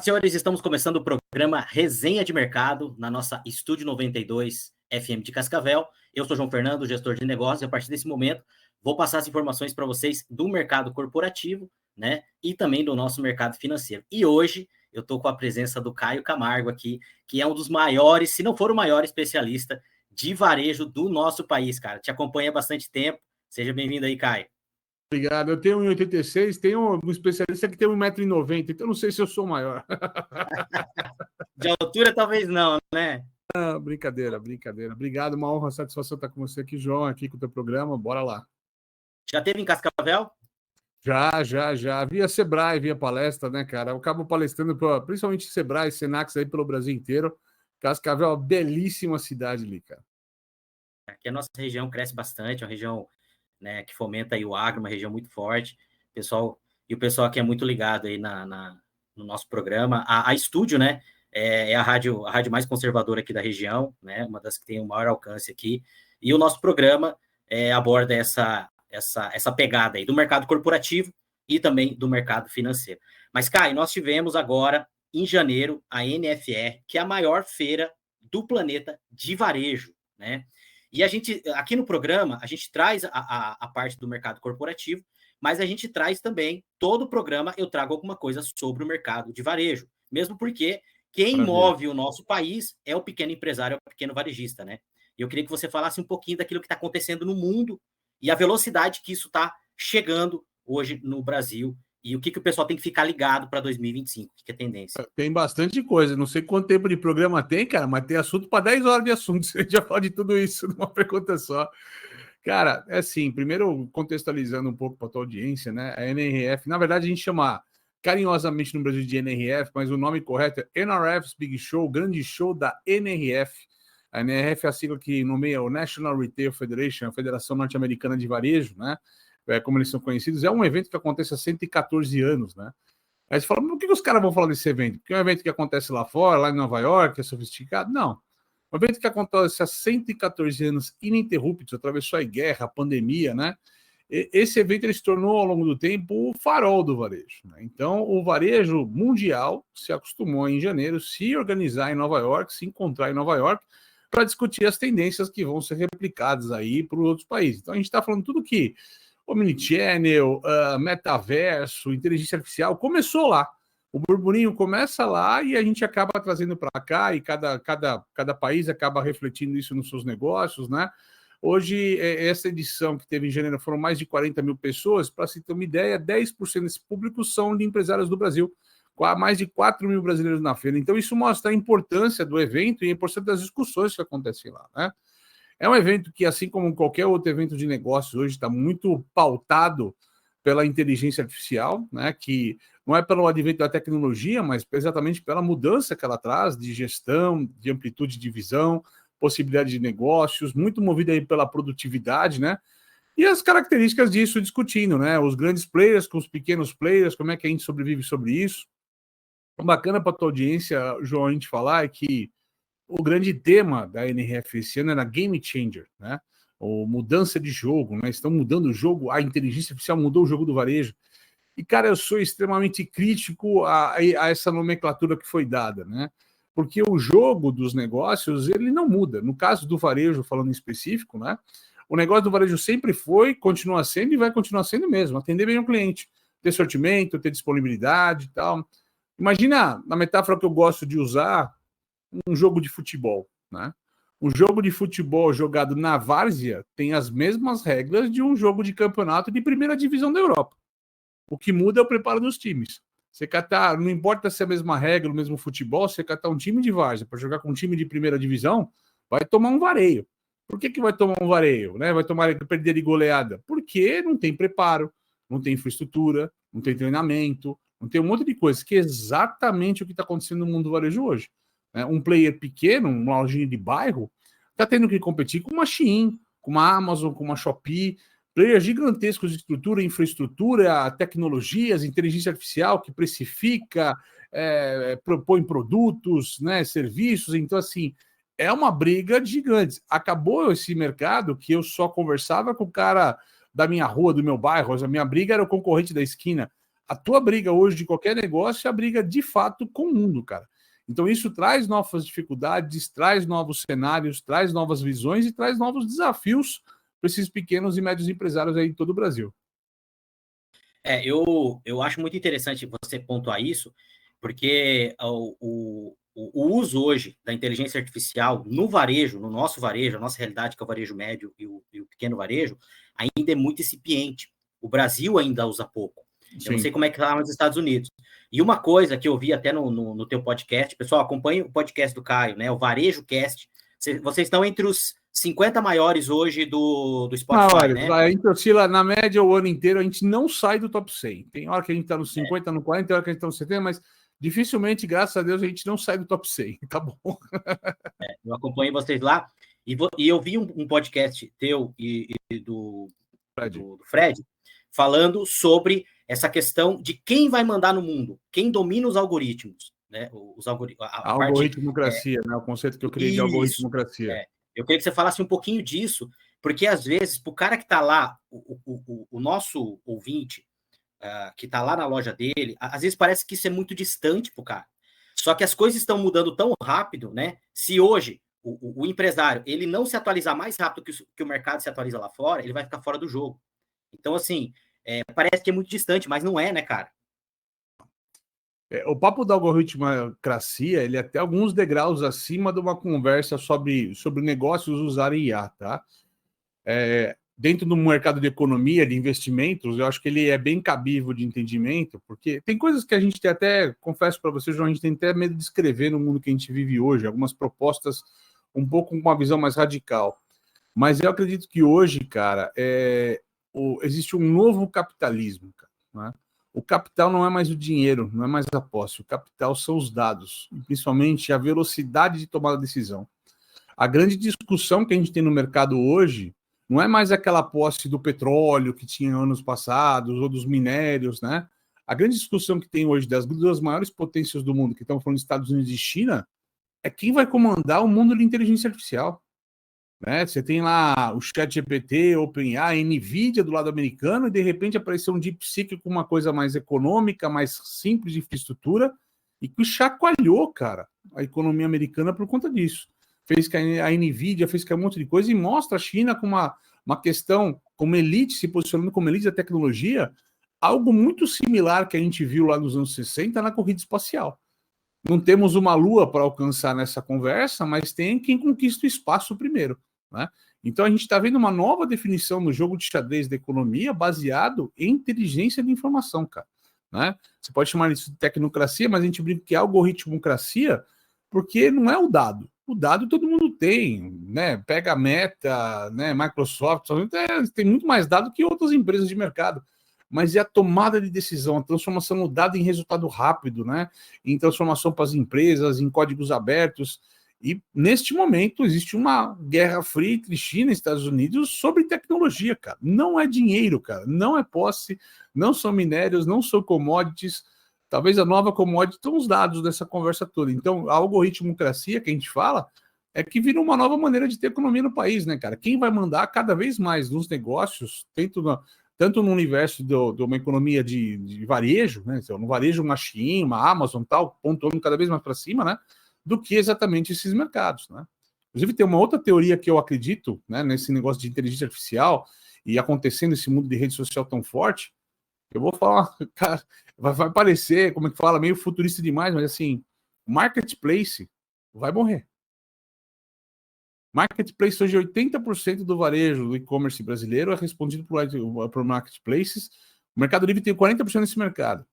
Senhores, estamos começando o programa Resenha de Mercado na nossa Estúdio 92 FM de Cascavel. Eu sou João Fernando, gestor de negócios, e a partir desse momento vou passar as informações para vocês do mercado corporativo, né, e também do nosso mercado financeiro. E hoje eu estou com a presença do Caio Camargo aqui, que é um dos maiores, se não for o maior especialista de varejo do nosso país, cara. Te acompanha há bastante tempo. Seja bem-vindo aí, Caio. Obrigado. Eu tenho 1,86, tenho um especialista que tem 1,90 m, então não sei se eu sou maior. De altura, talvez não, né? Não, brincadeira. Obrigado, uma honra, satisfação estar com você aqui, João, aqui com o teu programa. Bora lá. Já teve em Cascavel? Já. Via Sebrae, via palestra, né, cara? Eu acabo palestrando, principalmente Sebrae, Senax aí pelo Brasil inteiro. Cascavel é uma belíssima cidade ali, cara. Aqui a nossa região cresce bastante, é uma região, né, que fomenta aí o agro, uma região muito forte. O pessoal aqui é muito ligado aí no nosso programa. A Estúdio, né, é a rádio mais conservadora aqui da região, né, uma das que tem o maior alcance aqui. E o nosso programa aborda essa pegada aí do mercado corporativo e também do mercado financeiro. Mas, Caio, nós tivemos agora, em janeiro, a NFR, que é a maior feira do planeta de varejo, né? E a gente, aqui no programa, a gente traz a parte do mercado corporativo, mas a gente traz também, todo o programa, eu trago alguma coisa sobre o mercado de varejo. Mesmo porque quem move o nosso país é o pequeno empresário, é o pequeno varejista, né? E eu queria que você falasse um pouquinho daquilo que está acontecendo no mundo e a velocidade que isso está chegando hoje no Brasil e o que o pessoal tem que ficar ligado para 2025, o que é tendência. Tem bastante coisa, não sei quanto tempo de programa tem, cara, mas tem assunto para 10 horas de assunto, se a gente já fala de tudo isso numa pergunta só. Cara, é assim, primeiro contextualizando um pouco para a tua audiência, né? A NRF, na verdade a gente chama carinhosamente no Brasil de NRF, mas o nome correto é NRF's Big Show, grande show da NRF. A NRF é a sigla que nomeia o National Retail Federation, a Federação Norte-Americana de Varejo, né? Como eles são conhecidos, é um evento que acontece há 114 anos, né? Aí você fala, por que os caras vão falar desse evento? Porque é um evento que acontece lá fora, lá em Nova York, é sofisticado? Não. Um evento que acontece há 114 anos ininterruptos, atravessou a guerra, a pandemia, né? Esse evento ele se tornou, ao longo do tempo, o farol do varejo, né? Então, o varejo mundial se acostumou, em janeiro, se organizar em Nova York, se encontrar em Nova York, para discutir as tendências que vão ser replicadas aí para os outros países. Então, a gente está falando tudo que Omnichannel, metaverso, inteligência artificial, começou lá. O burburinho começa lá e a gente acaba trazendo para cá e cada país acaba refletindo isso nos seus negócios, né? Hoje, essa edição que teve em janeiro foram mais de 40 mil pessoas. Para se ter uma ideia, 10% desse público são de empresários do Brasil. Mais de 4 mil brasileiros na feira. Então, isso mostra a importância do evento e a importância das discussões que acontecem lá, né? É um evento que, assim como qualquer outro evento de negócios hoje, está muito pautado pela inteligência artificial, né? Que não é pelo advento da tecnologia, mas exatamente pela mudança que ela traz de gestão, de amplitude de visão, possibilidade de negócios, muito movida aí pela produtividade, né? E as características disso discutindo, né? Os grandes players com os pequenos players, como é que a gente sobrevive sobre isso. O bacana para a tua audiência, João, a gente falar é que o grande tema da NRF esse ano era Game Changer, né? Ou mudança de jogo, né? Estão mudando o jogo, a inteligência artificial mudou o jogo do varejo. E, cara, eu sou extremamente crítico a essa nomenclatura que foi dada, né? Porque o jogo dos negócios, ele não muda. No caso do varejo, falando em específico, né? O negócio do varejo sempre foi, continua sendo e vai continuar sendo mesmo. Atender bem o cliente, ter sortimento, ter disponibilidade e tal. Imagina, na metáfora que eu gosto de usar, um jogo de futebol, né? Um jogo de futebol jogado na várzea tem as mesmas regras de um jogo de campeonato de primeira divisão da Europa. O que muda é o preparo dos times. Você catar, não importa se é a mesma regra, o mesmo futebol, você catar um time de várzea para jogar com um time de primeira divisão, vai tomar um vareio. Por que vai tomar um vareio, né? Vai perder de goleada? Porque não tem preparo, não tem infraestrutura, não tem treinamento, não tem um monte de coisa, que é exatamente o que está acontecendo no mundo do varejo hoje. Um player pequeno, uma lojinha de bairro, está tendo que competir com uma Shein, com uma Amazon, com uma Shopee, players gigantescos de estrutura, infraestrutura, tecnologias, inteligência artificial que precifica, propõe produtos, né, serviços. Então, assim, é uma briga de gigantes. Acabou esse mercado que eu só conversava com o cara da minha rua, do meu bairro, a minha briga era o concorrente da esquina. A tua briga hoje de qualquer negócio é a briga de fato com o mundo, cara. Então isso traz novas dificuldades, traz novos cenários, traz novas visões e traz novos desafios para esses pequenos e médios empresários aí em todo o Brasil. Eu acho muito interessante você pontuar isso, porque o uso hoje da inteligência artificial no varejo, no nosso varejo, a nossa realidade, que é o varejo médio e o pequeno varejo, ainda é muito incipiente. O Brasil ainda usa pouco. Eu não sei como é que está nos Estados Unidos. E uma coisa que eu vi até no teu podcast, pessoal, acompanhe o podcast do Caio, né? O Varejo Cast. Vocês estão entre os 50 maiores hoje do Spotify, né? A gente oscila, na média, o ano inteiro, a gente não sai do top 100. Tem hora que a gente está nos 50, no 40, tem hora que a gente está nos 70, mas dificilmente, graças a Deus, a gente não sai do top 100. Tá bom. Eu acompanhei vocês lá e eu vi um podcast teu e do Fred falando sobre essa questão de quem vai mandar no mundo, quem domina os algoritmos, né? A algoritmocracia, né? O conceito que eu criei de algoritmocracia. Eu queria que você falasse um pouquinho disso, porque às vezes, para o cara que está lá, o nosso ouvinte, que está lá na loja dele, às vezes parece que isso é muito distante para o cara. Só que as coisas estão mudando tão rápido, né? Se hoje o empresário ele não se atualizar mais rápido que o mercado se atualiza lá fora, ele vai ficar fora do jogo. Então, assim, parece que é muito distante, mas não é, né, cara? O papo da algoritmocracia, ele é até alguns degraus acima de uma conversa sobre negócios usarem IA, tá? Dentro do mercado de economia, de investimentos, eu acho que ele é bem cabível de entendimento, porque tem coisas que a gente tem até, confesso para vocês, João, a gente tem até medo de escrever no mundo que a gente vive hoje, algumas propostas um pouco com uma visão mais radical. Mas eu acredito que hoje, cara, existe um novo capitalismo, cara, né? O capital não é mais o dinheiro, não é mais a posse. O capital são os dados, principalmente a velocidade de tomar a decisão. A grande discussão que a gente tem no mercado hoje não é mais aquela posse do petróleo que tinha anos passados ou dos minérios, né? A grande discussão que tem hoje das duas maiores potências do mundo, que estão falando dos Estados Unidos e China, é quem vai comandar o mundo de inteligência artificial. Né? Você tem lá o ChatGPT, OpenAI, NVIDIA do lado americano, e de repente apareceu um DeepSeek com uma coisa mais econômica, mais simples de infraestrutura, e que chacoalhou, cara, a economia americana por conta disso. Fez que a NVIDIA, fez que um monte de coisa, e mostra a China com uma questão como elite, se posicionando como elite da tecnologia, algo muito similar que a gente viu lá nos anos 60 na corrida espacial. Não temos uma lua para alcançar nessa conversa, mas tem quem conquista o espaço primeiro, né? Então a gente está vendo uma nova definição no jogo de xadrez da economia baseado em inteligência de informação, cara, né? Você pode chamar isso de tecnocracia, mas a gente brinca que é algoritmocracia porque não é o dado. O dado todo mundo tem, né? Pega a Meta, né? Microsoft, tem muito mais dado que outras empresas de mercado. Mas é a tomada de decisão, a transformação no dado em resultado rápido, né? Em transformação para as empresas, em códigos abertos. E neste momento existe uma guerra fria entre China e Estados Unidos sobre tecnologia, cara. Não é dinheiro, cara. Não é posse, não são minérios, não são commodities. Talvez a nova commodity são os dados dessa conversa toda. Então, a algoritmocracia que a gente fala é que vira uma nova maneira de ter economia no país, né, cara? Quem vai mandar cada vez mais nos negócios, tanto no universo de uma economia de varejo, né? No varejo, uma Shein, uma Amazon, tal, pontuando cada vez mais para cima, né? Do que exatamente esses mercados, né? Inclusive, tem uma outra teoria que eu acredito, né? Nesse negócio de inteligência artificial e acontecendo esse mundo de rede social tão forte, eu vou falar, cara, vai parecer, como é que fala, meio futurista demais, mas assim, o marketplace vai morrer. Marketplace hoje, 80% do varejo do e-commerce brasileiro é respondido por marketplaces. O Mercado Livre tem 40% desse mercado.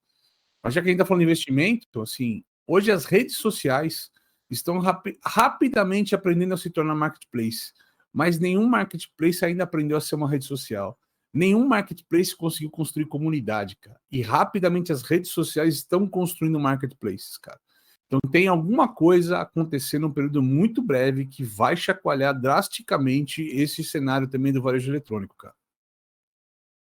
Mas já que a gente está falando de investimento, assim, hoje as redes sociais estão rapidamente aprendendo a se tornar marketplace. Mas nenhum marketplace ainda aprendeu a ser uma rede social. Nenhum marketplace conseguiu construir comunidade, cara. E rapidamente as redes sociais estão construindo marketplaces, cara. Então tem alguma coisa acontecendo num período muito breve que vai chacoalhar drasticamente esse cenário também do varejo eletrônico, cara.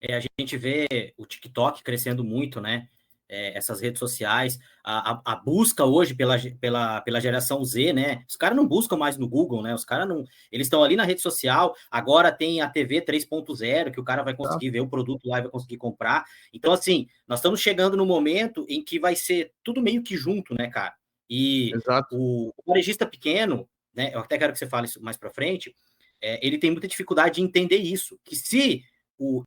A gente vê o TikTok crescendo muito, né? essas redes sociais, a busca hoje pela geração Z, né? Os caras não buscam mais no Google, né? Os caras não. Eles estão ali na rede social, agora tem a TV 3.0, que o cara vai conseguir ver o produto lá e vai conseguir comprar. Então, assim, nós estamos chegando no momento em que vai ser tudo meio que junto, né, cara? E o varejista pequeno, né? Eu até quero que você fale isso mais para frente, ele tem muita dificuldade de entender isso, que se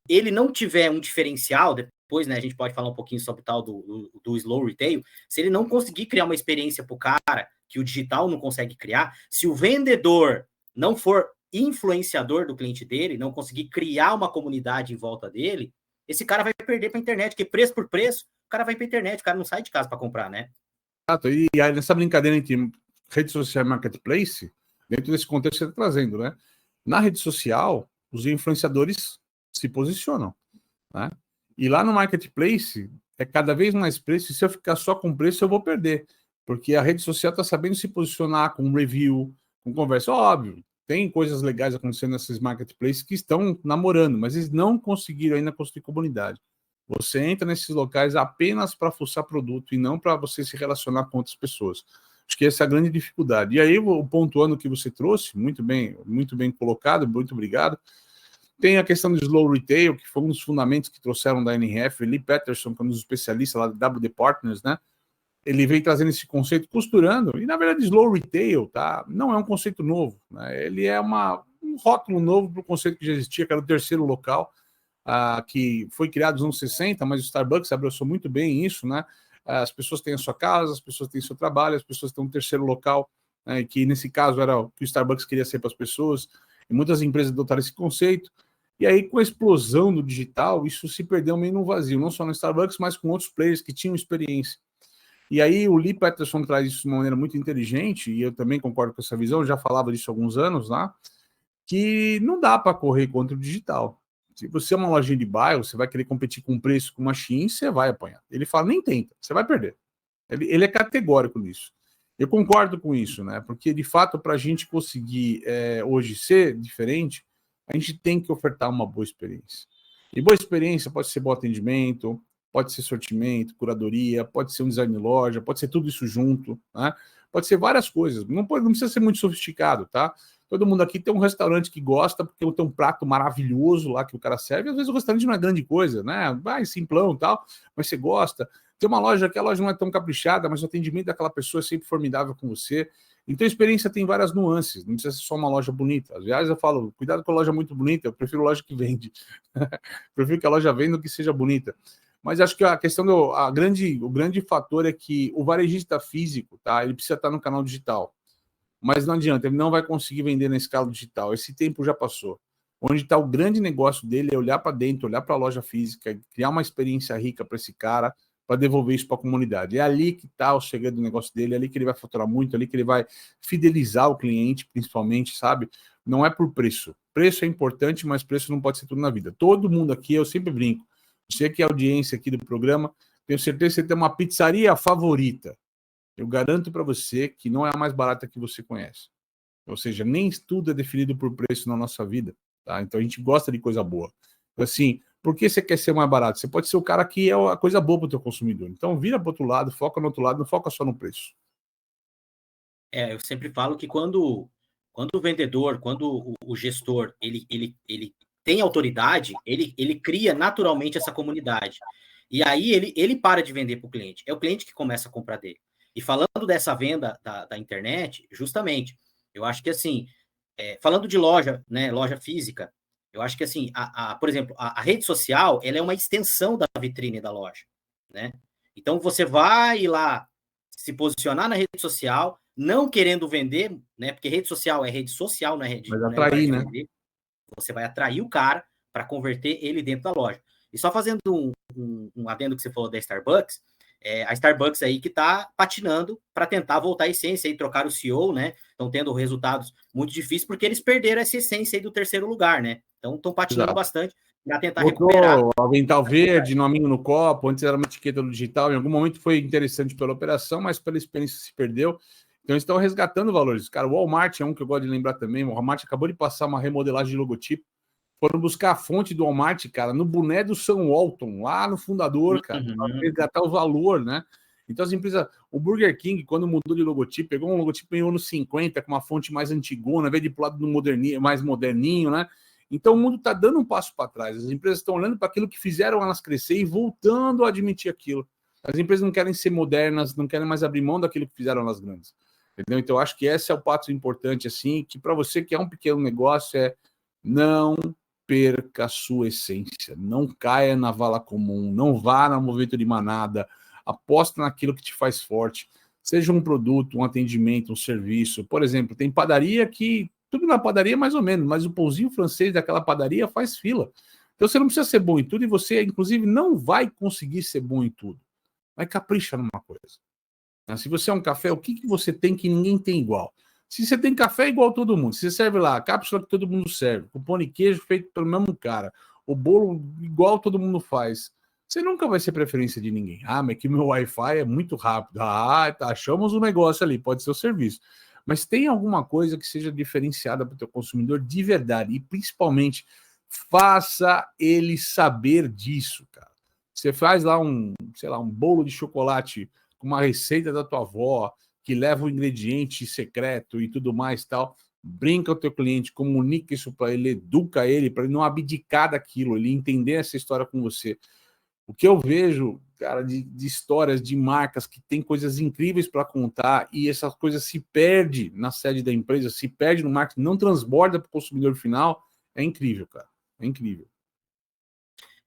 ele não tiver um diferencial, depois, né, a gente pode falar um pouquinho sobre o tal do slow retail, se ele não conseguir criar uma experiência para o cara que o digital não consegue criar, se o vendedor não for influenciador do cliente dele, não conseguir criar uma comunidade em volta dele, esse cara vai perder para a internet, porque preço por preço, o cara vai para a internet, o cara não sai de casa para comprar, né? Exato, e aí nessa brincadeira entre rede social e marketplace, dentro desse contexto que você está trazendo, né? Na rede social, os influenciadores se posicionam, né? E lá no marketplace é cada vez mais preço, e se eu ficar só com preço eu vou perder, porque a rede social está sabendo se posicionar com review, com conversa. Óbvio, tem coisas legais acontecendo nesses marketplaces que estão namorando, mas eles não conseguiram ainda construir comunidade. Você entra nesses locais apenas para fuçar produto e não para você se relacionar com outras pessoas. Acho que essa é a grande dificuldade. E aí, o pontuando que você trouxe, muito bem colocado, muito obrigado. Tem a questão do slow retail, que foi um dos fundamentos que trouxeram da NRF, Lee Peterson, que é um dos especialistas lá da WD Partners, né? Ele vem trazendo esse conceito, costurando, e na verdade slow retail, tá? Não é um conceito novo, né? Ele é um rótulo novo para o conceito que já existia, que era o terceiro local, que foi criado nos anos 60, mas o Starbucks abraçou muito bem isso, né? As pessoas têm a sua casa, as pessoas têm seu trabalho, as pessoas têm um terceiro local, né? Que nesse caso era o que o Starbucks queria ser para as pessoas, e muitas empresas adotaram esse conceito. E aí, com a explosão do digital, isso se perdeu meio no vazio, não só no Starbucks, mas com outros players que tinham experiência. E aí o Lee Peterson traz isso de uma maneira muito inteligente, e eu também concordo com essa visão, já falava disso há alguns anos lá, que não dá para correr contra o digital. Se você é uma lojinha de bairro, você vai querer competir com preço com uma Shein, você vai apanhar. Ele fala, nem tenta, você vai perder. Ele é categórico nisso. Eu concordo com isso, né? Porque, de fato, para a gente conseguir hoje ser diferente, a gente tem que ofertar uma boa experiência. E boa experiência pode ser bom atendimento, pode ser sortimento, curadoria, pode ser um design de loja, pode ser tudo isso junto, né? Pode ser várias coisas. Não precisa ser muito sofisticado, tá? Todo mundo aqui tem um restaurante que gosta, porque tem um prato maravilhoso lá que o cara serve. Às vezes o restaurante não é grande coisa, né? Vai simplão e tal, mas você gosta. Tem uma loja que a loja não é tão caprichada, mas o atendimento daquela pessoa é sempre formidável com você. Então a experiência tem várias nuances, não precisa ser só uma loja bonita. Aliás, eu falo, cuidado com a loja muito bonita, eu prefiro loja que vende. Prefiro que a loja venda do que seja bonita. Mas acho que a questão o grande fator é que o varejista físico, tá? Ele precisa estar no canal digital. Mas não adianta, ele não vai conseguir vender na escala digital. Esse tempo já passou. Onde está o grande negócio dele é olhar para dentro, olhar para a loja física, criar uma experiência rica para esse cara, para devolver isso para a comunidade. É ali que está o segredo do negócio dele, é ali que ele vai faturar muito, é ali que ele vai fidelizar o cliente, principalmente, sabe? Não é por preço. Preço é importante, mas preço não pode ser tudo na vida. Todo mundo aqui, eu sempre brinco, você que é audiência aqui do programa, tenho certeza que você tem uma pizzaria favorita. Eu garanto para você que não é a mais barata que você conhece. Ou seja, nem tudo é definido por preço na nossa vida, tá? Então a gente gosta de coisa boa. Então, assim, por que você quer ser mais barato? Você pode ser o cara que é a coisa boa para o teu consumidor. Então vira para o outro lado, foca no outro lado, não foca só no preço. Eu sempre falo que quando o vendedor, quando o gestor, ele tem autoridade, ele cria naturalmente essa comunidade. E aí ele para de vender para o cliente. É o cliente que começa a comprar dele. E falando dessa venda da internet, justamente, eu acho que assim, falando de loja, né, loja física, eu acho que assim, por exemplo, a rede social, ela é uma extensão da vitrine da loja, né? Então você vai lá se posicionar na rede social, não querendo vender, né? Porque rede social é rede social, não é rede, Mas não é lugar atrair, de né? vender. Você vai atrair o cara para converter ele dentro da loja. E só fazendo um adendo que você falou da Starbucks, a Starbucks aí que está patinando para tentar voltar à essência e trocar o CEO, né? Estão tendo resultados muito difíceis porque eles perderam essa essência aí do terceiro lugar, né? Então estão patinando bastante para tentar recuperar. Botou avental verde, nominho no copo, antes era uma etiqueta no digital, em algum momento foi interessante pela operação, mas pela experiência se perdeu. Então eles estão resgatando valores. Cara, o Walmart é um que eu gosto de lembrar também. O Walmart acabou de passar uma remodelagem de logotipo. foram buscar a fonte do Walmart, cara, no boné do Sam Walton, lá no fundador, cara, para resgatar o valor, né? Então as empresas, o Burger King, quando mudou de logotipo, pegou um logotipo em anos 50, com uma fonte mais antigona, veio de pro lado do moderninho, mais moderninho, né? Então o mundo está dando um passo para trás. As empresas estão olhando para aquilo que fizeram elas crescer e voltando a admitir aquilo. As empresas não querem ser modernas, não querem mais abrir mão daquilo que fizeram elas grandes. Entendeu? Então, eu acho que esse é o passo importante, assim, que para você que é um pequeno negócio, não perca a sua essência, não caia na vala comum, não vá no movimento de manada, aposta naquilo que te faz forte, seja um produto, um atendimento, um serviço. Por exemplo, tem padaria que, tudo na padaria mais ou menos, mas o pãozinho francês daquela padaria faz fila. Então, você não precisa ser bom em tudo e você, inclusive, não vai conseguir ser bom em tudo. Mas capricha numa coisa. Se você é um café, o que você tem que ninguém tem igual? Se você tem café, é igual a todo mundo. Se você serve lá a cápsula que todo mundo serve, o pão de queijo feito pelo mesmo cara, o bolo igual todo mundo faz, você nunca vai ser preferência de ninguém. Ah, mas que meu Wi-Fi é muito rápido. Ah, tá, achamos um negócio ali, pode ser o serviço. Mas tem alguma coisa que seja diferenciada para o teu consumidor de verdade. E, principalmente, faça ele saber disso, cara. Você faz lá sei lá, um bolo de chocolate com uma receita da tua avó, que leva o ingrediente secreto e tudo mais tal, brinca o teu cliente, comunica isso para ele, educa ele, para ele não abdicar daquilo, ele entender essa história com você. O que eu vejo, cara, de histórias de marcas que tem coisas incríveis para contar e essas coisas se perde na sede da empresa, se perde no marketing, não transborda para o consumidor final, é incrível, cara. É incrível.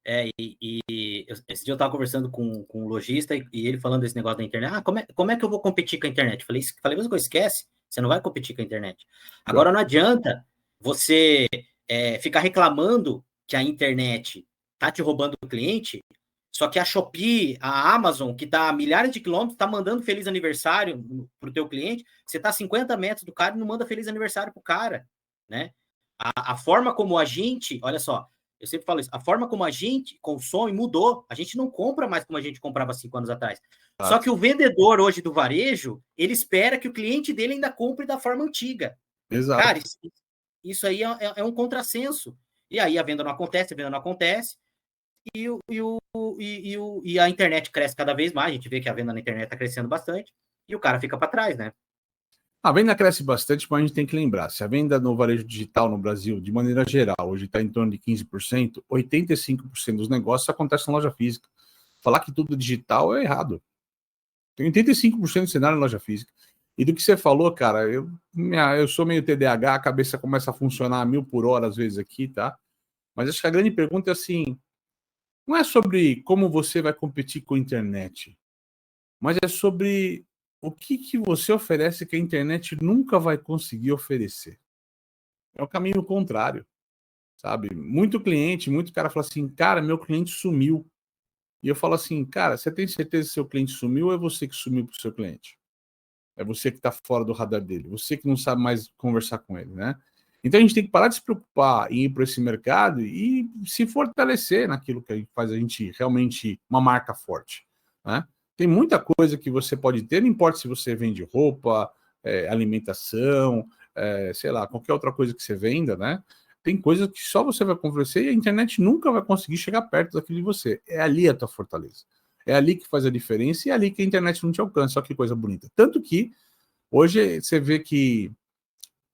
Esse dia eu estava conversando com um lojista e ele falando desse negócio da internet. Ah, como é que eu vou competir com a internet? Falei a mesma coisa, esquece, você não vai competir com a internet. Agora não adianta você ficar reclamando que a internet tá te roubando o cliente, só que a Shopee, a Amazon, que está a milhares de quilômetros, está mandando feliz aniversário para o teu cliente, você está a 50 metros do cara e não manda feliz aniversário para o cara, né? A forma como a gente, olha só, eu sempre falo isso, a forma como a gente consome mudou. A gente não compra mais como a gente comprava 5 anos atrás. Só que o vendedor hoje do varejo, ele espera que o cliente dele ainda compre da forma antiga. Exato. Cara, isso aí é um contrassenso. E aí a venda não acontece, e a internet cresce cada vez mais. A gente vê que a venda na internet está crescendo bastante e o cara fica para trás, né? A venda cresce bastante, mas a gente tem que lembrar, se a venda no varejo digital no Brasil, de maneira geral, hoje está em torno de 15%, 85% dos negócios acontecem na loja física. Falar que tudo digital é errado. Tem 85% do cenário na loja física. E do que você falou, cara, eu sou meio TDAH, a cabeça começa a funcionar a 1000 por hora às vezes aqui, tá? Mas acho que a grande pergunta é assim, não é sobre como você vai competir com a internet, mas é sobre o que você oferece que a internet nunca vai conseguir oferecer. É o caminho contrário, sabe? Muito cara fala assim, cara, meu cliente sumiu. E eu falo assim, cara, você tem certeza que seu cliente sumiu ou é você que sumiu para o seu cliente? É você que está fora do radar dele, você que não sabe mais conversar com ele, né? Então a gente tem que parar de se preocupar em ir para esse mercado e se fortalecer naquilo que faz a gente realmente uma marca forte, né? Tem muita coisa que você pode ter, não importa se você vende roupa, alimentação, sei lá, qualquer outra coisa que você venda, né? Tem coisas que só você vai oferecer e a internet nunca vai conseguir chegar perto daquilo de você. É ali a tua fortaleza. É ali que faz a diferença e é ali que a internet não te alcança. Olha que coisa bonita. Tanto que hoje você vê que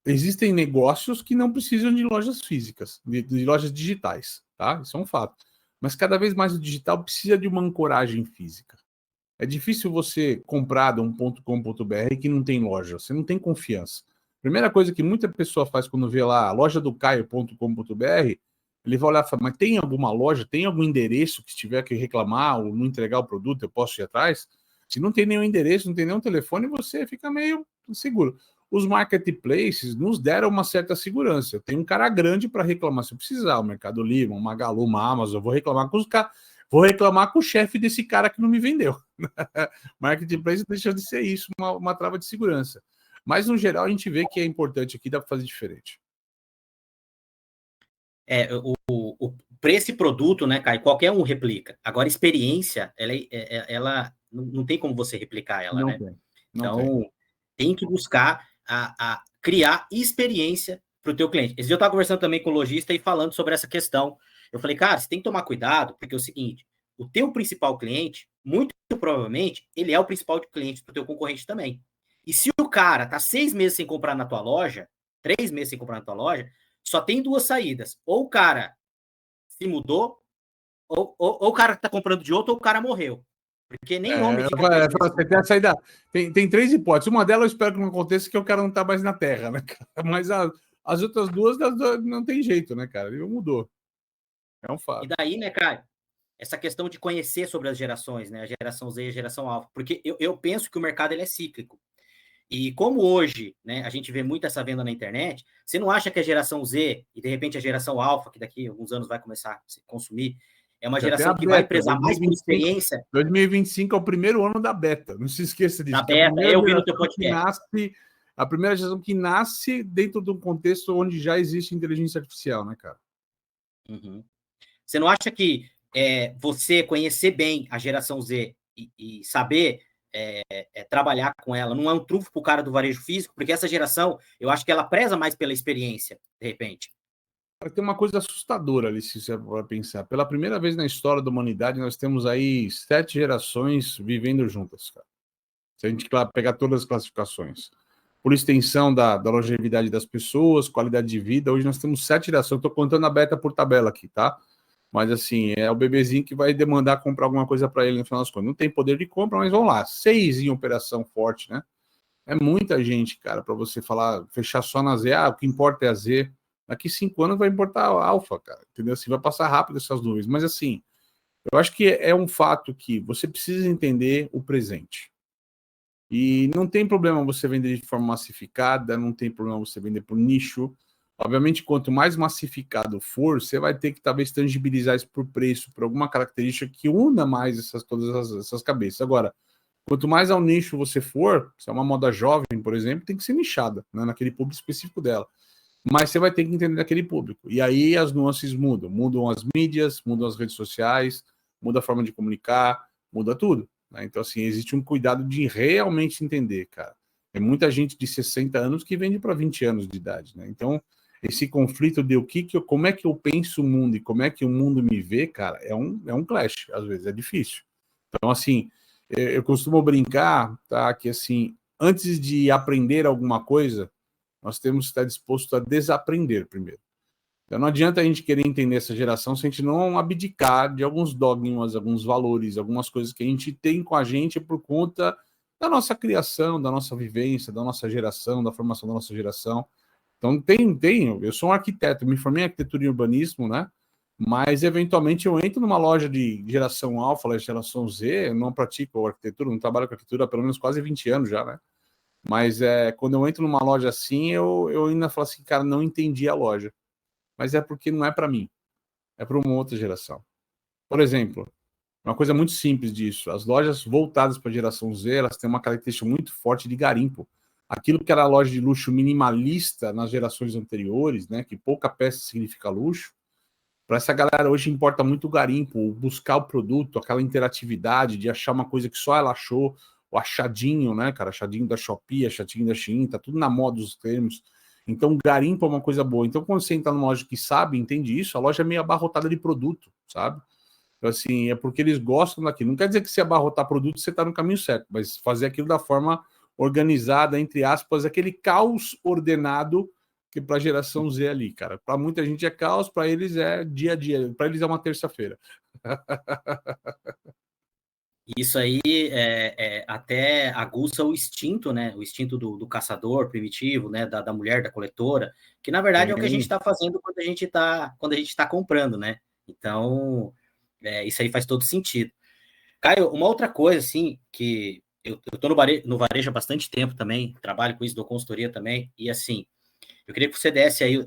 existem negócios que não precisam de lojas físicas, de lojas digitais, tá? Isso é um fato. Mas cada vez mais o digital precisa de uma ancoragem física. É difícil você comprar de um .com.br que não tem loja, você não tem confiança. Primeira coisa que muita pessoa faz quando vê lá a loja do Caio.com.br, ele vai olhar e fala, mas tem alguma loja, tem algum endereço que se tiver que reclamar ou não entregar o produto, eu posso ir atrás? Se não tem nenhum endereço, não tem nenhum telefone, você fica meio inseguro. Os marketplaces nos deram uma certa segurança. Eu tenho um cara grande para reclamar se eu precisar, o Mercado Livre, uma Magalu, uma Amazon, eu vou reclamar com os caras. Vou reclamar com o chefe desse cara que não me vendeu. Marketplace deixa de ser isso, uma trava de segurança. Mas, no geral, a gente vê que é importante aqui, dá para fazer diferente. Para esse produto, né, Caio, qualquer um replica. Agora, experiência, ela não tem como você replicar ela, Não né? tem. Então, tem que buscar criar experiência para o teu cliente. Esse dia eu estava conversando também com o lojista e falando sobre essa questão. Eu falei, cara, você tem que tomar cuidado, porque é o seguinte, o teu principal cliente, muito provavelmente, ele é o principal cliente do teu concorrente também. E se o cara tá 6 meses sem comprar na tua loja, 3 meses sem comprar na tua loja, só tem duas saídas. Ou o cara se mudou, ou o cara tá comprando de outro, ou o cara morreu. Porque nem nome fica 3 meses. Você tem a saída. Tem três hipóteses. Uma delas eu espero que não aconteça, que o cara não tá mais na Terra, né, cara? Mas as outras duas não tem jeito, né, cara? Ele mudou. É um E fato. daí, né, cara, essa questão de conhecer sobre as gerações, né? A geração Z e a geração Alpha. Porque eu penso que o mercado ele é cíclico. E como hoje, né, a gente vê muito essa venda na internet, você não acha que a geração Z e de repente a geração Alpha, que daqui a alguns anos vai começar a se consumir, é uma Já tem geração a que vai beta. prezar mais por experiência 2025 é o primeiro ano da beta. Não se esqueça da disso. Que é a beta? primeira Eu vi no teu geração que podcast. nasce, a primeira geração que nasce dentro de um contexto onde já existe inteligência artificial, né, cara? Uhum. Você não acha que você conhecer bem a geração Z e saber trabalhar com ela não é um trunfo para o cara do varejo físico? Porque essa geração, eu acho que ela preza mais pela experiência, de repente. Tem uma coisa assustadora ali, se você for pensar. Pela primeira vez na história da humanidade, nós temos aí 7 gerações vivendo juntas, cara. Se a gente pegar todas as classificações. Por extensão da longevidade das pessoas, qualidade de vida, hoje nós temos 7 gerações. Estou contando a beta por tabela aqui, tá? Mas assim, é o bebezinho que vai demandar comprar alguma coisa para ele no final das contas. Não tem poder de compra, mas vamos lá. 6 em operação forte, né? É muita gente, cara, para você falar, fechar só na Z. Ah, o que importa é a Z. Daqui 5 anos vai importar a Alfa, cara. Entendeu? Assim, vai passar rápido essas nuvens. Mas assim, eu acho que é um fato que você precisa entender o presente. E não tem problema você vender de forma massificada, não tem problema você vender por nicho. Obviamente, quanto mais massificado for, você vai ter que talvez tangibilizar isso por preço, por alguma característica que una mais todas essas cabeças. Agora, quanto mais ao nicho você for, se é uma moda jovem, por exemplo, tem que ser nichada, né, naquele público específico dela. Mas você vai ter que entender aquele público. E aí as nuances mudam. Mudam as mídias, mudam as redes sociais, muda a forma de comunicar, muda tudo. Né? Então, assim, existe um cuidado de realmente entender, cara. Tem muita gente de 60 anos que vende para 20 anos de idade, né? Então, esse conflito de como é que eu penso o mundo e como é que o mundo me vê, cara, é um clash, às vezes, é difícil. Então, assim, eu costumo brincar, tá, que assim, antes de aprender alguma coisa, nós temos que estar disposto a desaprender primeiro. Então não adianta a gente querer entender essa geração se a gente não abdicar de alguns dogmas, alguns valores, algumas coisas que a gente tem com a gente por conta da nossa criação, da nossa vivência, da nossa geração, da formação da nossa geração. Então eu sou um arquiteto, me formei em arquitetura e urbanismo, né? Mas eventualmente eu entro numa loja de geração alfa, geração Z, eu não pratico arquitetura, não trabalho com arquitetura há pelo menos quase 20 anos já, né? Mas quando eu entro numa loja assim, eu ainda falo assim, cara, não entendi a loja. Mas é porque não é para mim, é para uma outra geração. Por exemplo, uma coisa muito simples disso, as lojas voltadas para a geração Z, elas têm uma característica muito forte de garimpo. Aquilo que era a loja de luxo minimalista nas gerações anteriores, né, que pouca peça significa luxo, para essa galera hoje importa muito o garimpo, buscar o produto, aquela interatividade de achar uma coisa que só ela achou, o achadinho, né, cara? Achadinho da Shopee, achadinho da Shein, tá tudo na moda os termos. Então, garimpo é uma coisa boa. Então, quando você entra numa loja que sabe, entende isso, a loja é meio abarrotada de produto, sabe? Então, assim, é porque eles gostam daquilo. Não quer dizer que se abarrotar produto, você tá no caminho certo, mas fazer aquilo da forma organizada, entre aspas, aquele caos ordenado que para a geração Z ali, cara. Para muita gente é caos, para eles é dia a dia, para eles é uma terça-feira. Isso aí até aguça o instinto, né? O instinto do caçador primitivo, né? Da mulher, da coletora, que na verdade é o que a gente está fazendo quando a gente tá comprando, né? Então, isso aí faz todo sentido. Caio, uma outra coisa, assim, que eu estou no varejo há bastante tempo também, trabalho com isso, dou consultoria também, e assim, eu queria que você desse aí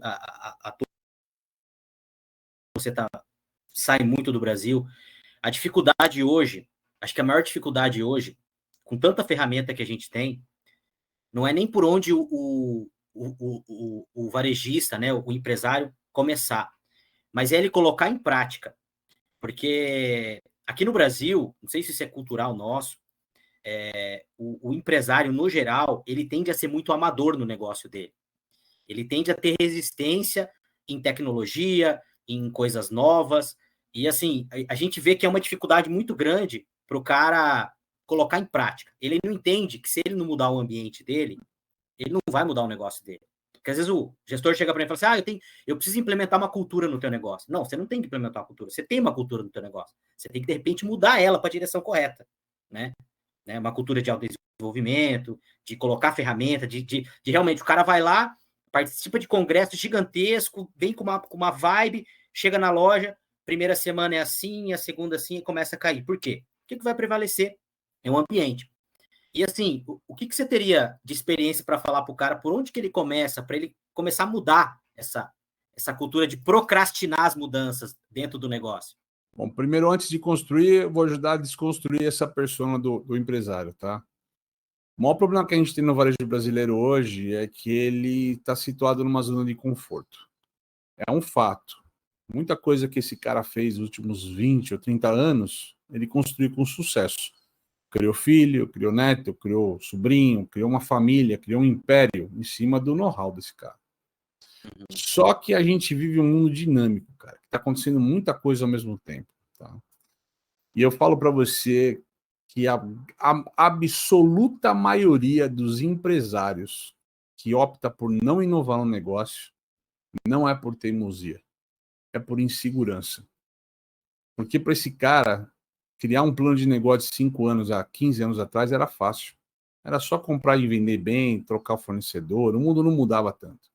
você sai muito do Brasil, a dificuldade hoje, acho que a maior dificuldade hoje, com tanta ferramenta que a gente tem, não é nem por onde o varejista, né, o empresário começar, mas é ele colocar em prática. Porque aqui no Brasil, não sei se isso é cultural nosso, o empresário, no geral, ele tende a ser muito amador no negócio dele. Ele tende a ter resistência em tecnologia, em coisas novas, e assim, a gente vê que é uma dificuldade muito grande para o cara colocar em prática. Ele não entende que se ele não mudar o ambiente dele, ele não vai mudar o negócio dele. Porque às vezes o gestor chega para mim e fala assim, eu preciso implementar uma cultura no teu negócio. Não, você não tem que implementar uma cultura, você tem uma cultura no teu negócio. Você tem que, de repente, mudar ela para a direção correta, né? Uma cultura de autodesenvolvimento, de colocar ferramenta, de realmente, o cara vai lá, participa de congresso gigantesco, vem com uma vibe, chega na loja, primeira semana é assim, a segunda assim, e começa a cair. Por quê? O que vai prevalecer? É o ambiente. E assim, o que você teria de experiência para falar para o cara por onde que ele começa, para ele começar a mudar essa cultura de procrastinar as mudanças dentro do negócio? Bom, primeiro, antes de construir, eu vou ajudar a desconstruir essa persona do empresário, tá? O maior problema que a gente tem no varejo brasileiro hoje é que ele está situado numa zona de conforto. É um fato. Muita coisa que esse cara fez nos últimos 20 ou 30 anos, ele construiu com sucesso. Criou filho, criou neto, criou sobrinho, criou uma família, criou um império em cima do know-how desse cara. Só que a gente vive um mundo dinâmico, cara, que está acontecendo muita coisa ao mesmo tempo, tá? E eu falo para você que a absoluta maioria dos empresários que opta por não inovar no negócio não é por teimosia, é por insegurança. Porque para esse cara, criar um plano de negócio de 5 anos a 15 anos atrás era fácil. Era só comprar e vender bem, trocar o fornecedor, o mundo não mudava tanto.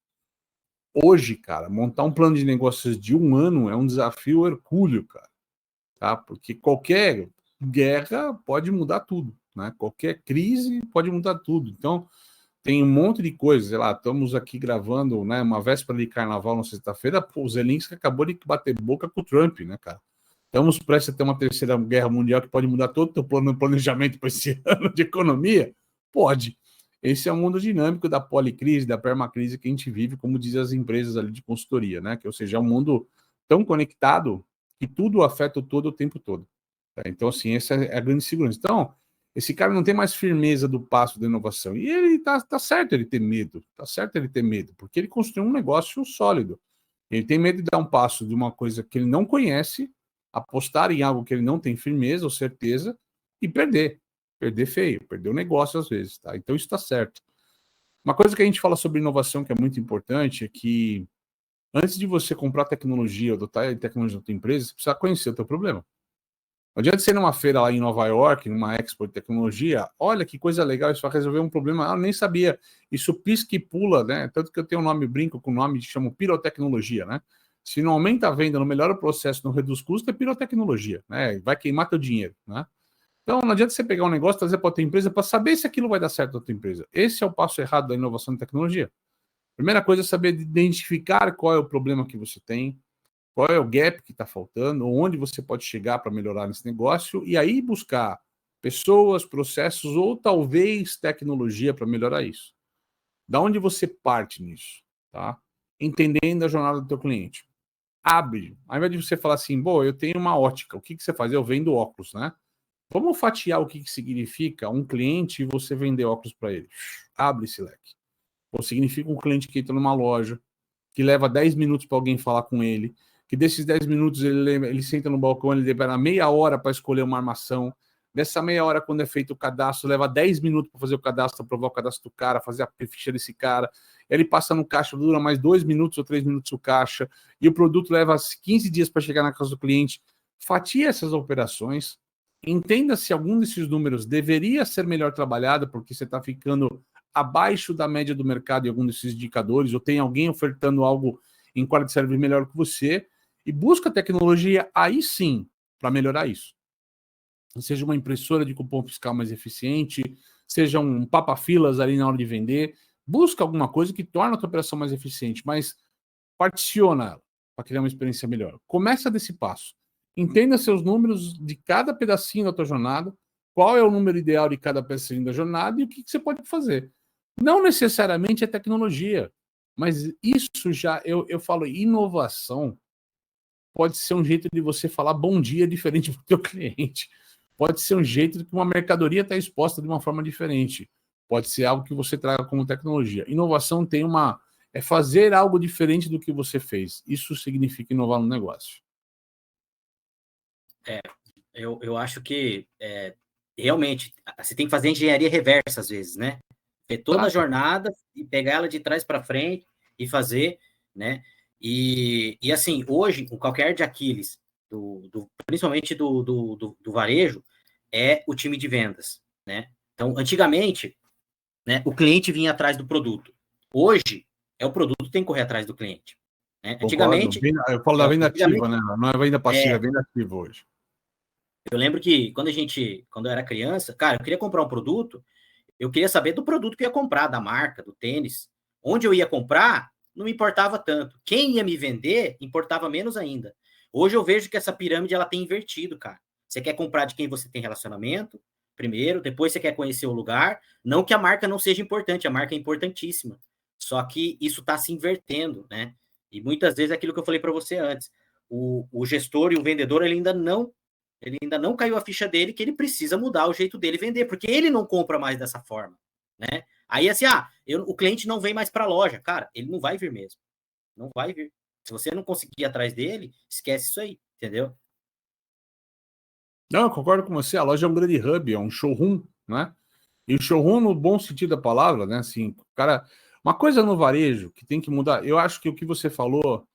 Hoje, cara, montar um plano de negócios de 1 ano é um desafio hercúleo, cara. Tá? Porque qualquer guerra pode mudar tudo, né? Qualquer crise pode mudar tudo. Então, tem um monte de coisas, sei lá, estamos aqui gravando, né, uma véspera de carnaval na sexta-feira, o Zelensky acabou de bater boca com o Trump, né, cara? Estamos prestes a ter uma terceira guerra mundial que pode mudar todo o teu planejamento para esse ano de economia? Pode. Esse é o mundo dinâmico da policrise, da permacrise que a gente vive, como dizem as empresas ali de consultoria, né? Que, ou seja, é um mundo tão conectado que tudo afeta o todo o tempo todo. Tá? Então, assim, essa é a grande segurança. Então, esse cara não tem mais firmeza do passo da inovação. E ele tá certo ele ter medo. Tá certo ele ter medo, porque ele construiu um negócio sólido. Ele tem medo de dar um passo de uma coisa que ele não conhece, apostar em algo que ele não tem firmeza ou certeza e perder. Perder feio, perder o negócio às vezes, tá? Então isso está certo. Uma coisa que a gente fala sobre inovação que é muito importante é que antes de você comprar tecnologia ou adotar a tecnologia da tua empresa, você precisa conhecer o teu problema. Não adianta você ir numa feira lá em Nova York, numa expo de tecnologia, olha que coisa legal, isso vai resolver um problema. Eu nem sabia, isso pisca e pula, né? Tanto que eu tenho um nome, brinco com o nome, chamo pirotecnologia, né? Se não aumenta a venda, não melhora o processo, não reduz custo, é pirotecnologia, né? Vai queimar teu dinheiro, né? Então não adianta você pegar um negócio, trazer para a tua empresa para saber se aquilo vai dar certo na tua empresa. Esse é o passo errado da inovação em tecnologia. Primeira coisa é saber identificar qual é o problema que você tem, qual é o gap que está faltando, onde você pode chegar para melhorar nesse negócio, e aí buscar pessoas, processos ou talvez tecnologia para melhorar isso. Da onde você parte nisso, tá? Entendendo a jornada do teu cliente. Abre. Ao invés de você falar assim, bom, eu tenho uma ótica, o que você faz? Eu vendo óculos, né? Vamos fatiar o que significa um cliente e você vender óculos para ele. Abre esse leque. Ou significa um cliente que entra numa loja, que leva 10 minutos para alguém falar com ele, que desses 10 minutos ele senta no balcão, ele libera meia hora para escolher uma armação. Dessa meia hora, quando é feito o cadastro, leva 10 minutos para fazer o cadastro, aprovar o cadastro do cara, fazer a ficha desse cara. Ele passa no caixa, dura mais 2 minutos ou 3 minutos o caixa, e o produto leva 15 dias para chegar na casa do cliente. Fatia essas operações, entenda se algum desses números deveria ser melhor trabalhado, porque você está ficando abaixo da média do mercado em algum desses indicadores, ou tem alguém ofertando algo em qualidade de serviço melhor que você, e busca tecnologia aí sim para melhorar isso. Seja uma impressora de cupom fiscal mais eficiente, seja um papa-filas ali na hora de vender, busca alguma coisa que torne a tua operação mais eficiente, mas particiona ela para criar uma experiência melhor. Começa desse passo. Entenda seus números de cada pedacinho da tua jornada, qual é o número ideal de cada pedacinho da jornada e o que você pode fazer. Não necessariamente é tecnologia, mas isso já, eu falo, inovação pode ser um jeito de você falar bom dia diferente para o teu cliente. Pode ser um jeito de que uma mercadoria está exposta de uma forma diferente. Pode ser algo que você traga como tecnologia. Inovação tem É fazer algo diferente do que você fez. Isso significa inovar no negócio. Eu acho que realmente você tem que fazer engenharia reversa às vezes, né? Ver toda a jornada e pegar ela de trás para frente e fazer, né? E assim, hoje, o qualquer de Aquiles, principalmente do varejo, é o time de vendas, né? Então, antigamente, né, o cliente vinha atrás do produto. Hoje, é o produto que tem que correr atrás do cliente. Né? Concordo. Antigamente, Eu falo da venda ativa, antigamente, né? Não é venda passiva, é venda ativa hoje. eu lembro que quando eu era criança, cara, eu queria comprar um produto, eu queria saber do produto que eu ia comprar, da marca, do tênis. Onde eu ia comprar, não me importava tanto. Quem ia me vender, importava menos ainda. Hoje eu vejo que essa pirâmide ela tem invertido, cara. Você quer comprar de quem você tem relacionamento, primeiro, depois você quer conhecer o lugar. Não que a marca não seja importante, a marca é importantíssima. Só que isso está se invertendo, né? E muitas vezes é aquilo que eu falei para você antes. O gestor e o vendedor ele ainda não caiu a ficha dele que ele precisa mudar o jeito dele vender, porque ele não compra mais dessa forma, né? Aí assim, o cliente não vem mais para a loja, cara, ele não vai vir mesmo, não vai vir. Se você não conseguir ir atrás dele, esquece isso aí, entendeu? Não, eu concordo com você. A loja é um grande hub, é um showroom, né? E o showroom, no bom sentido da palavra, né? Assim, cara, uma coisa no varejo que tem que mudar. Eu acho que o que você falou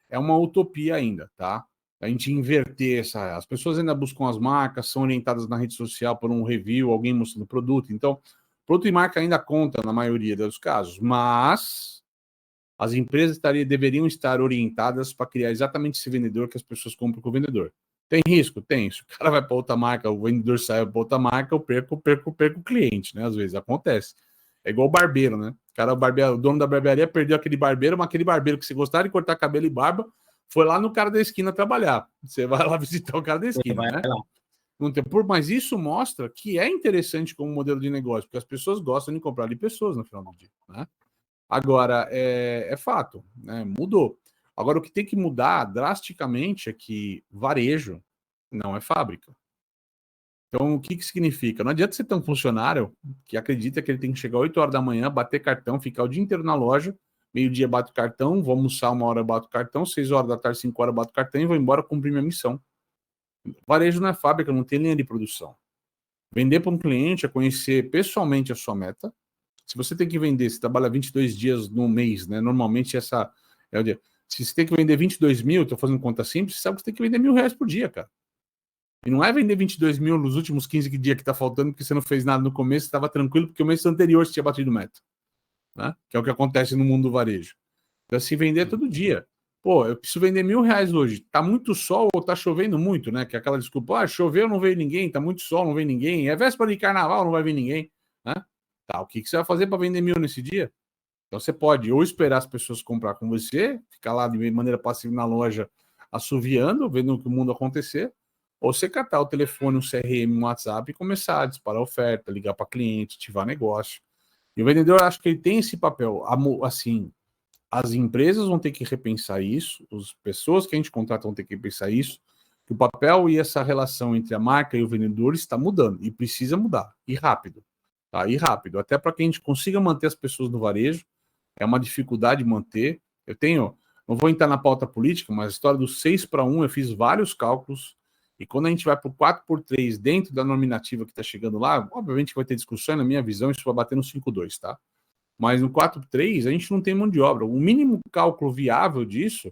é uma utopia ainda, tá? A gente inverter essa. As pessoas ainda buscam as marcas, são orientadas na rede social por um review, alguém mostrando o produto. Então, produto e marca ainda conta na maioria dos casos, mas as empresas deveriam estar orientadas para criar exatamente esse vendedor que as pessoas compram com o vendedor. Tem risco? Tem. Se o cara vai para outra marca, o vendedor sai para outra marca, eu perco o cliente, né? Às vezes acontece. É igual o barbeiro, né? O dono da barbearia perdeu aquele barbeiro, mas aquele barbeiro que você gostava de cortar cabelo e barba, foi lá no cara da esquina trabalhar. Você vai lá visitar o cara da esquina, Vai né? lá. Não tem, mas isso mostra que é interessante como modelo de negócio, porque as pessoas gostam de comprar de pessoas no final do dia, né? Agora, é fato, né? Mudou. Agora, o que tem que mudar drasticamente é que varejo não é fábrica. Então, o que significa? Não adianta você ter um funcionário que acredita que ele tem que chegar 8 horas da manhã, bater cartão, ficar o dia inteiro na loja, meio-dia bato o cartão, vou almoçar 1 hora, bato o cartão, 6 horas da tarde, 5 horas, bato o cartão e vou embora cumprir minha missão. Varejo não é fábrica, não tem linha de produção. Vender para um cliente é conhecer pessoalmente a sua meta. Se você tem que vender, você trabalha 22 dias no mês, né? Normalmente essa é o dia. Se você tem que vender 22 mil, estou fazendo conta simples, você sabe que você tem que vender R$ 1.000 por dia, cara. E não é vender 22 mil nos últimos 15 dias que está faltando, porque você não fez nada no começo, estava tranquilo, porque o mês anterior você tinha batido meta. Né? Que é o que acontece no mundo do varejo. Então, se vender todo dia. Pô, eu preciso vender R$ 1.000 hoje. Tá muito sol ou tá chovendo muito, né? Que é aquela desculpa, choveu, não veio ninguém, tá muito sol, não veio ninguém. É véspera de carnaval, não vai vir ninguém. Né? Tá, o que você vai fazer para vender 1.000 nesse dia? Então você pode ou esperar as pessoas comprar com você, ficar lá de maneira passiva na loja, assoviando, vendo o que o mundo acontecer, ou você catar o telefone, um CRM, um WhatsApp e começar a disparar oferta, ligar para cliente, ativar negócio. E o vendedor, acho que ele tem esse papel. Assim, as empresas vão ter que repensar isso, as pessoas que a gente contrata vão ter que repensar isso, que o papel e essa relação entre a marca e o vendedor está mudando, e precisa mudar, e rápido. Tá? E rápido, até para que a gente consiga manter as pessoas no varejo, é uma dificuldade manter. Não vou entrar na pauta política, mas a história do 6-1, eu fiz vários cálculos, e quando a gente vai para o 4-3 dentro da normativa que está chegando lá, obviamente vai ter discussão, na minha visão, isso vai bater no 5-2, tá? Mas no 4-3 a gente não tem mão de obra. O mínimo cálculo viável disso,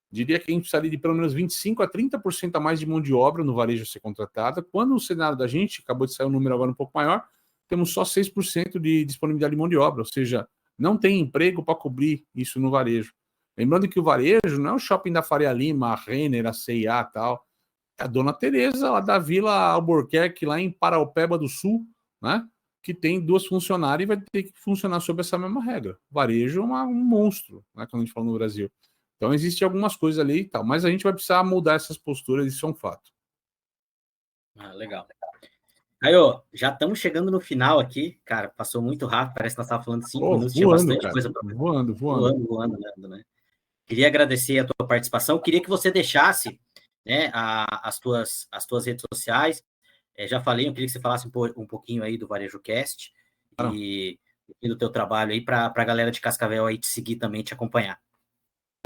diria que a gente precisaria de pelo menos 25% a 30% a mais de mão de obra no varejo a ser contratada. Quando o cenário da gente, acabou de sair um número agora um pouco maior, temos só 6% de disponibilidade de mão de obra, ou seja, não tem emprego para cobrir isso no varejo. Lembrando que o varejo não é o shopping da Faria Lima, a Renner, a C&A e tal. É a Dona Teresa, lá da Vila Albuquerque, lá em Paraupeba do Sul, né? Que tem 2 funcionárias e vai ter que funcionar sob essa mesma regra. Varejo é um monstro, né? Quando a gente fala no Brasil. Então, existem algumas coisas ali e tal, mas a gente vai precisar mudar essas posturas, isso é um fato. Legal. Aí, ó, já estamos chegando no final aqui, cara, passou muito rápido, parece que nós estávamos falando 5 minutos, tinha Voando, bastante cara. coisa para Voando. né? Queria agradecer a tua participação, queria que você deixasse, né, as tuas redes sociais, já falei, eu queria que você falasse um pouquinho aí do Varejo Cast, e do teu trabalho aí, para a galera de Cascavel aí te seguir também, te acompanhar.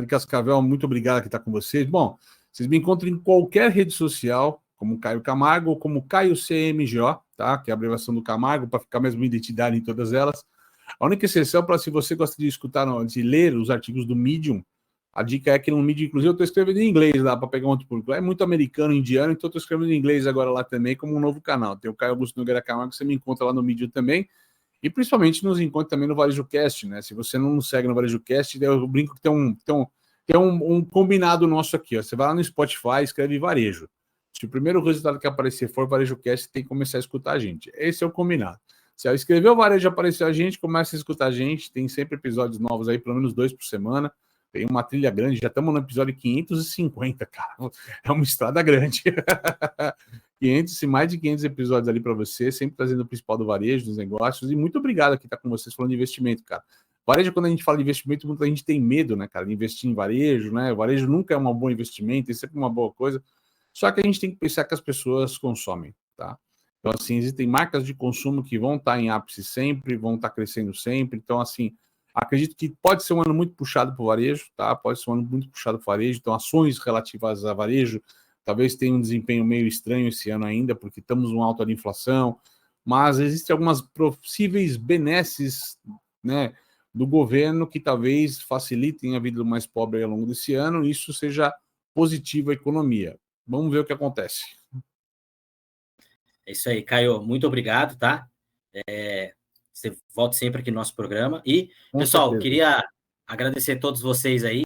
Cascavel, muito obrigado por estar com vocês. Bom, vocês me encontram em qualquer rede social, como Caio Camargo ou como Caio CMGO, tá? Que é a abreviação do Camargo, para ficar a mesma identidade em todas elas. A única exceção para se você gosta de escutar, de ler os artigos do Medium, a dica é que no Medium, inclusive, eu estou escrevendo em inglês lá para pegar um outro público. É muito americano, indiano, então eu estou escrevendo em inglês agora lá também, como um novo canal. Tem o Caio Augusto Nogueira Camargo, que você me encontra lá no Medium também. E principalmente nos encontra também no VarejoCast, né? Se você não nos segue no VarejoCast, eu brinco que tem um combinado nosso aqui, ó. Você vai lá no Spotify, escreve varejo. Se o primeiro resultado que aparecer for VarejoCast, tem que começar a escutar a gente. Esse é o combinado. Se escrever o varejo aparecer a gente, começa a escutar a gente. Tem sempre episódios novos aí, pelo menos 2 por semana. Tem uma trilha grande, já estamos no episódio 550, cara. É uma estrada grande. 500 e mais de 500 episódios ali para você, sempre trazendo o principal do varejo, dos negócios. E muito obrigado aqui estar com vocês falando de investimento, cara. Varejo, quando a gente fala de investimento, muita gente tem medo, né, cara, de investir em varejo, né? O varejo nunca é um bom investimento, é sempre uma boa coisa. Só que a gente tem que pensar que as pessoas consomem, tá? Então, assim, existem marcas de consumo que vão estar em ápice sempre, vão estar crescendo sempre. Então, assim, acredito que pode ser um ano muito puxado para o varejo, tá? Pode ser um ano muito puxado para o varejo. Então, ações relativas a varejo talvez tenham um desempenho meio estranho esse ano ainda, porque estamos numa alta de inflação, mas existem algumas possíveis benesses, né, do governo que talvez facilitem a vida do mais pobre ao longo desse ano, e isso seja positivo à economia. Vamos ver o que acontece. É isso aí, Caio, muito obrigado, tá? Você volta sempre aqui no nosso programa. E, Com pessoal, certeza. queria agradecer a todos vocês aí.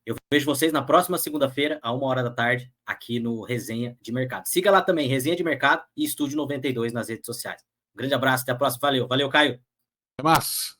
Eu vejo vocês na próxima segunda-feira, à 13h, aqui no Resenha de Mercado. Siga lá também, Resenha de Mercado e Estúdio 92 nas redes sociais. Um grande abraço, até a próxima. Valeu, Caio. Até mais.